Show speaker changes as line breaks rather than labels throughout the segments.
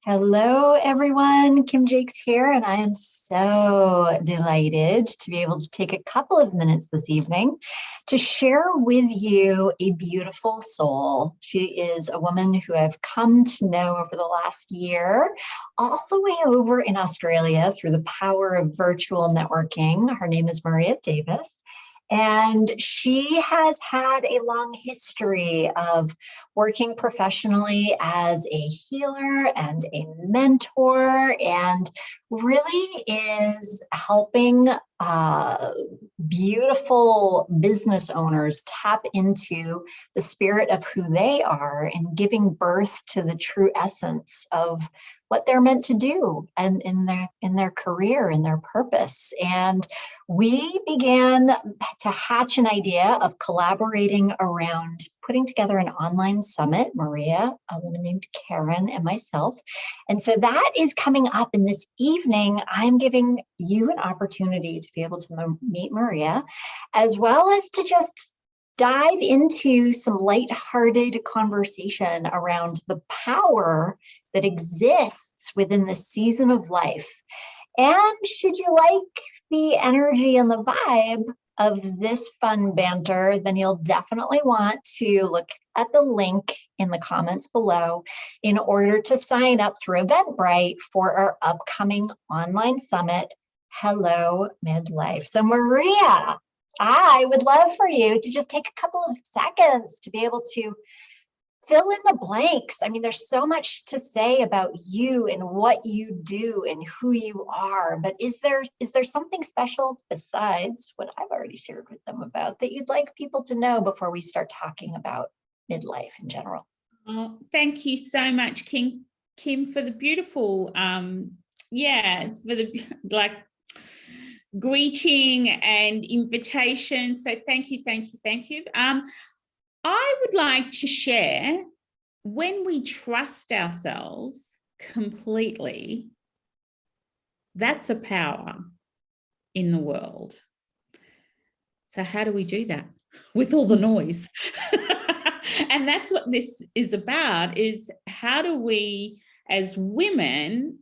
Hello, everyone. Kim Jakes here, and I am so delighted to be able to take a couple of minutes this evening to share with you a beautiful soul. She is a woman who I've come to know over the last year, all the way over in Australia through the power of virtual networking. Her name is Maria Davis. And she has had a long history of working professionally as a healer and a mentor, and really is helping beautiful business owners tap into the spirit of who they are and giving birth to the true essence of what they're meant to do and in their career, in their purpose. And we began to hatch an idea of collaborating around putting together an online summit, Maria, a woman named Caryn, and myself. And so that is coming up. And this evening, I'm giving you an opportunity to be able to meet Maria, as well as to just dive into some lighthearted conversation around the power that exists within the season of life. And should you like the energy and the vibe of this fun banter, then you'll definitely want to look at the link in the comments below in order to sign up through Eventbrite for our upcoming online summit, Hello Midlife. So Maria, I would love for you to just take a couple of seconds to be able to fill in the blanks. I mean, there's so much to say about you and what you do and who you are, but is there something special besides what I've already shared with them about that you'd like people to know before we start talking about midlife in general?
Oh, thank you so much, Kim, for the beautiful, for the greeting and invitation. So thank you. I would like to share, when we trust ourselves completely, that's a power in the world. So how do we do that with all the noise? And that's what this is about, is how do we as women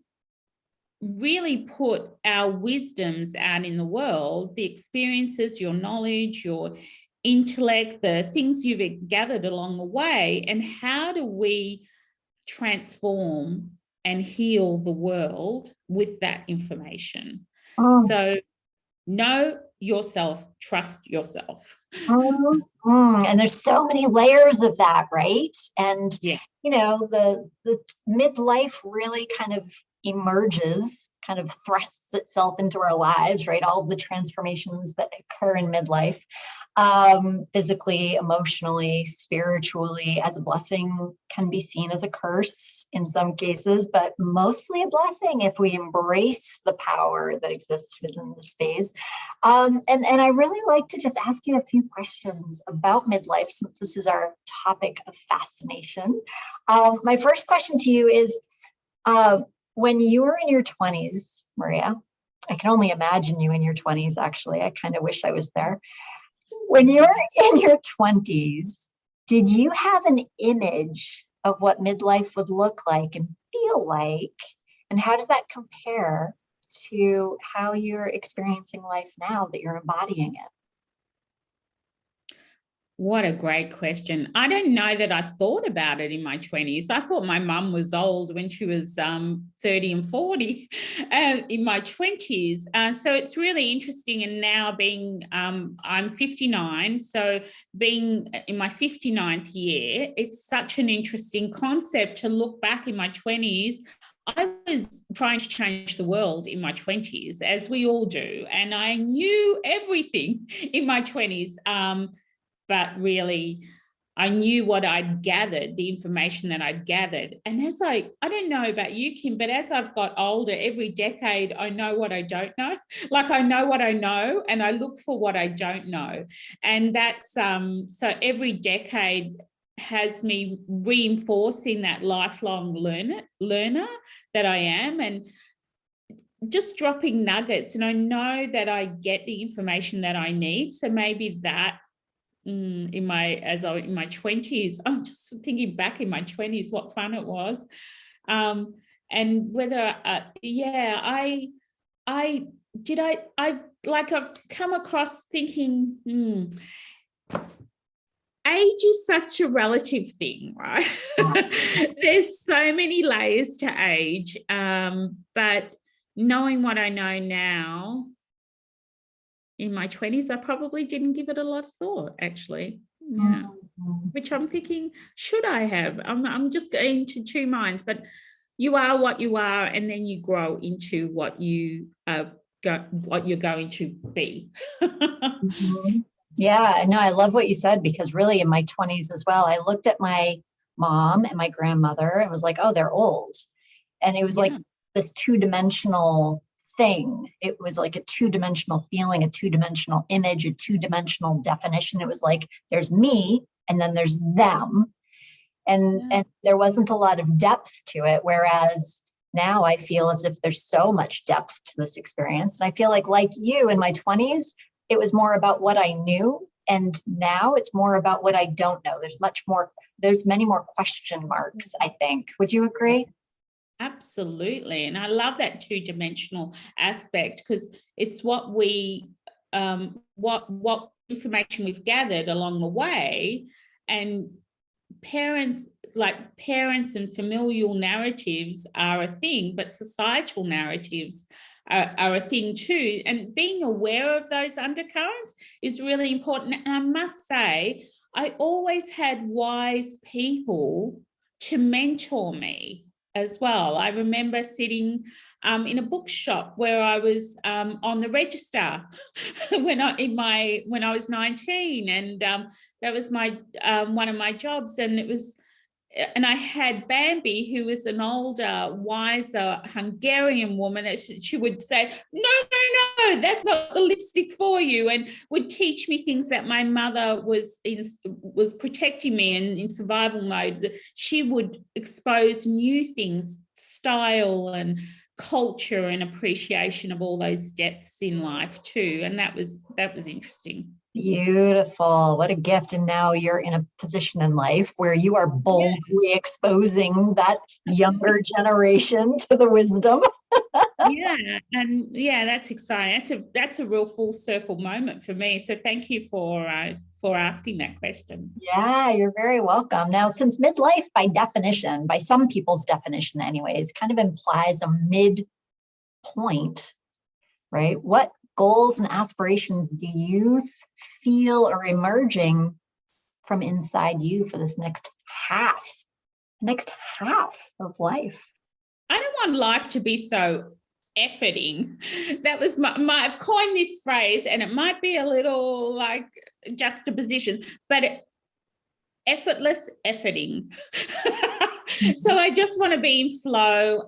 really put our wisdoms out in the world, the experiences, your knowledge, your intellect, the things you've gathered along the way, and how do we transform and heal the world with that information? So know yourself, trust yourself.
And there's so many layers of that, right? And
yeah,
you know, the midlife really kind of emerges, kind of thrusts itself into our lives, right? All of the transformations that occur in midlife, physically, emotionally, spiritually, as a blessing, can be seen as a curse in some cases, but mostly a blessing if we embrace the power that exists within the space. And I really like to just ask you a few questions about midlife, since this is our topic of fascination. My first question to you is, when you were in your 20s, Maria, I can only imagine you in your 20s, actually. I kind of wish I was there. When you were in your 20s, did you have an image of what midlife would look like and feel like? And how does that compare to how you're experiencing life now that you're embodying it?
What a great question. I don't know that I thought about it in my 20s. I thought my mum was old when she was 30 and 40 in my 20s. So it's really interesting. And now being, I'm 59, so being in my 59th year, it's such an interesting concept to look back in my 20s. I was trying to change the world in my 20s, as we all do. And I knew everything in my 20s. But really, I knew what I'd gathered, the information that I'd gathered. And as I don't know about you, Kim, but as I've got older, every decade, I know what I don't know. Like, I know what I know, and I look for what I don't know. And that's, so every decade has me reinforcing that lifelong learner that I am, and just dropping nuggets. And I know that I get the information that I need. So maybe that, in my 20s, I'm just thinking back in my 20s, what fun it was. and whether, I've come across thinking, age is such a relative thing, right? There's so many layers to age, but knowing what I know now, in my 20s, I probably didn't give it a lot of thought, actually. Yeah. Which I'm thinking, should I have? I'm just going to two minds, but you are what you are, and then you grow into what you're going to be.
Yeah, no, I love what you said, because really in my 20s as well, I looked at my mom and my grandmother and was like, oh, they're old. And it was like this two-dimensional thing. It was like a two-dimensional feeling, a two-dimensional image, a two-dimensional definition. It was like, there's me and then there's them. And there wasn't a lot of depth to it. Whereas now I feel as if there's so much depth to this experience. And I feel like you in my 20s, it was more about what I knew. And now it's more about what I don't know. There's many more question marks, I think. Would you agree?
Absolutely. And I love that two-dimensional aspect, because it's what we, what information we've gathered along the way. And parents and familial narratives are a thing, but societal narratives are a thing too. And being aware of those undercurrents is really important. And I must say, I always had wise people to mentor me as well. I remember sitting in a bookshop where I was on the register when I was 19, and that was my one of my jobs, and I had Bambi, who was an older, wiser Hungarian woman, that she would say, no, that's not the lipstick for you, and would teach me things that my mother was protecting me in survival mode. She would expose new things, style and culture and appreciation of all those depths in life too. And that was interesting.
Beautiful. What a gift. And now you're in a position in life where you are boldly exposing that younger generation to the wisdom.
That's exciting. That's a real full circle moment for me. So thank you for asking that question.
Yeah, you're very welcome. Now, since midlife, by definition, by some people's definition anyways, kind of implies a midpoint, right? What goals and aspirations do you feel are emerging from inside you for this next half of life?
I don't want life to be so efforting. That was I've coined this phrase, and it might be a little like juxtaposition, but effortless efforting. So I just want to be in flow.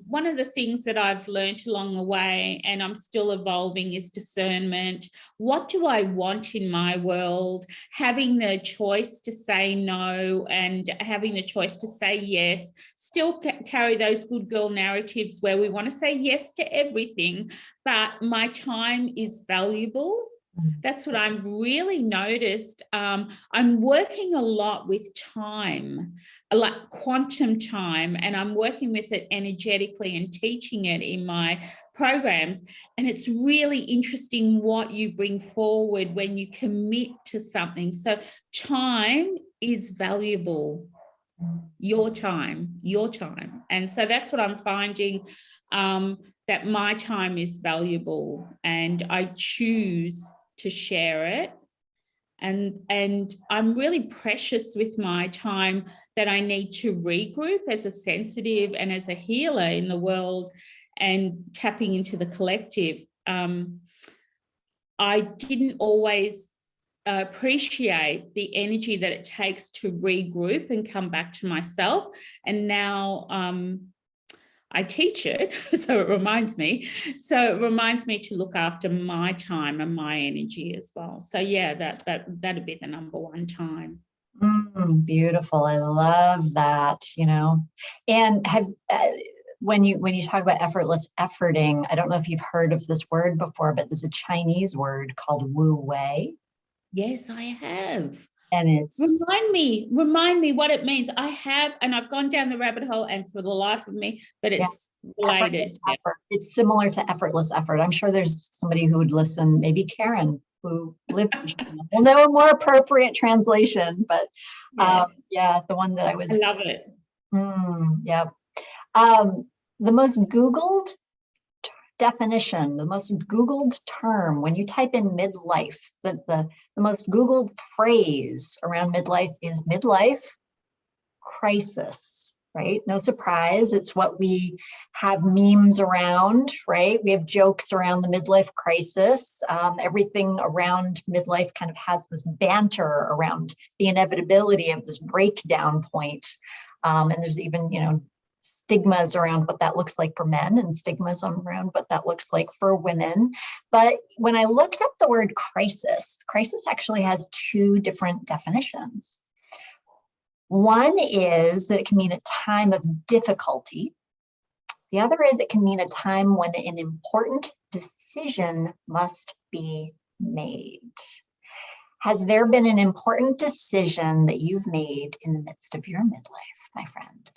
One of the things that I've learned along the way, and I'm still evolving, is discernment. What do I want in my world? Having the choice to say no and having the choice to say yes. Still carry those good girl narratives where we want to say yes to everything, but my time is valuable. That's what I've really noticed. I'm working a lot with time, like quantum time, and I'm working with it energetically and teaching it in my programs. And it's really interesting what you bring forward when you commit to something. So time is valuable. Your time. And so that's what I'm finding, that my time is valuable, and I choose to share it. And I'm really precious with my time that I need to regroup as a sensitive and as a healer in the world and tapping into the collective. I didn't always appreciate the energy that it takes to regroup and come back to myself. And now I teach it, so it reminds me to look after my time and my energy as well. So yeah, that'd be the number one time.
Beautiful. I love that, and when you talk about effortless efforting, I don't know if you've heard of this word before, but there's a Chinese word called Wu Wei.
Yes, I have.
And it's
remind me what it means. I have, and I've gone down the rabbit hole, and for the life of me, but it's related.
Effort. It's similar to effortless effort. I'm sure there's somebody who would listen, maybe Caryn, who lived in China. We'll know a more appropriate translation, but the one that I
love it.
Yeah. The most Googled definition, the most Googled term, when you type in midlife, the most Googled phrase around midlife is midlife crisis, right? No surprise. It's what we have memes around, right? We have jokes around the midlife crisis. Everything around midlife kind of has this banter around the inevitability of this breakdown point. And there's even, stigmas around what that looks like for men and stigmas around what that looks like for women. But when I looked up the word crisis actually has two different definitions. One is that it can mean a time of difficulty. The other is it can mean a time when an important decision must be made. Has there been an important decision that you've made in the midst of your midlife, my friend?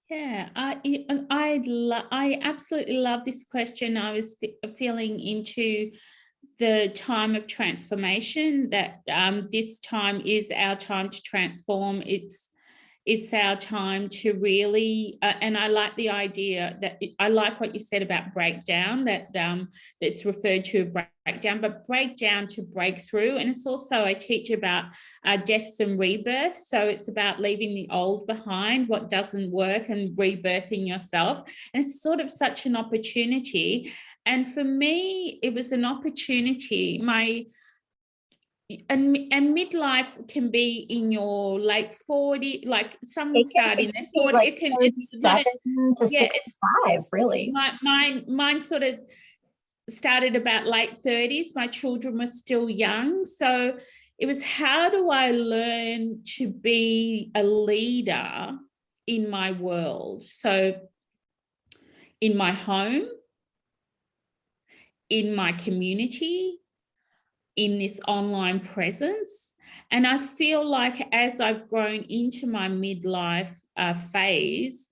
Yeah, I absolutely love this question. I was feeling into the time of transformation, that this time is our time to transform. It's our time to really, and I like the idea that I like what you said about breakdown, that it's referred to breakdown, but breakdown to breakthrough. And it's also, I teach about deaths and rebirth. So it's about leaving the old behind, what doesn't work, and rebirthing yourself. And it's sort of such an opportunity. And for me, it was an opportunity. And midlife can be in your late 40, like some start in their 40.
Like it can 37 to 65, really.
Mine sort of started about late 30s. My children were still young. So it was, how do I learn to be a leader in my world? So in my home, in my community, in this online presence. And I feel like as I've grown into my midlife phase,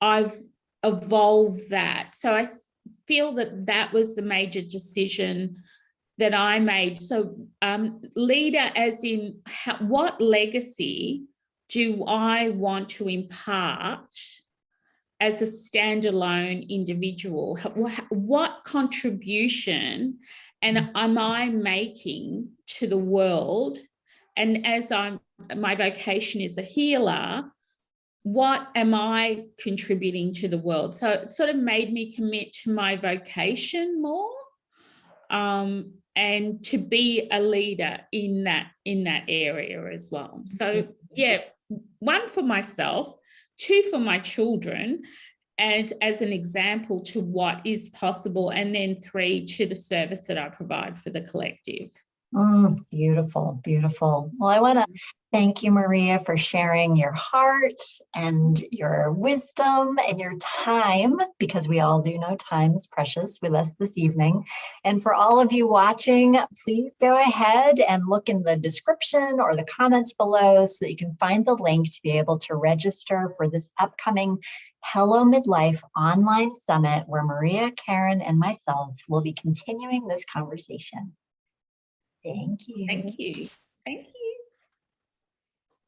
I've evolved that. So I feel that was the major decision that I made. So leader as in what legacy do I want to impart as a standalone individual? What contribution am I making to the world? And as my vocation is a healer, what am I contributing to the world? So it sort of made me commit to my vocation more, and to be a leader in that area as well. So yeah, one for myself, two for my children, and as an example to what is possible, and then three to the service that I provide for the collective.
Beautiful, beautiful. Well, I want to thank you, Maria, for sharing your heart and your wisdom and your time, because we all do know time is precious with us this evening. And for all of you watching, please go ahead and look in the description or the comments below so that you can find the link to be able to register for this upcoming Hello Midlife online summit, where Maria, Caryn, and myself will be continuing this conversation. Thank you.
Thank you. Thank you.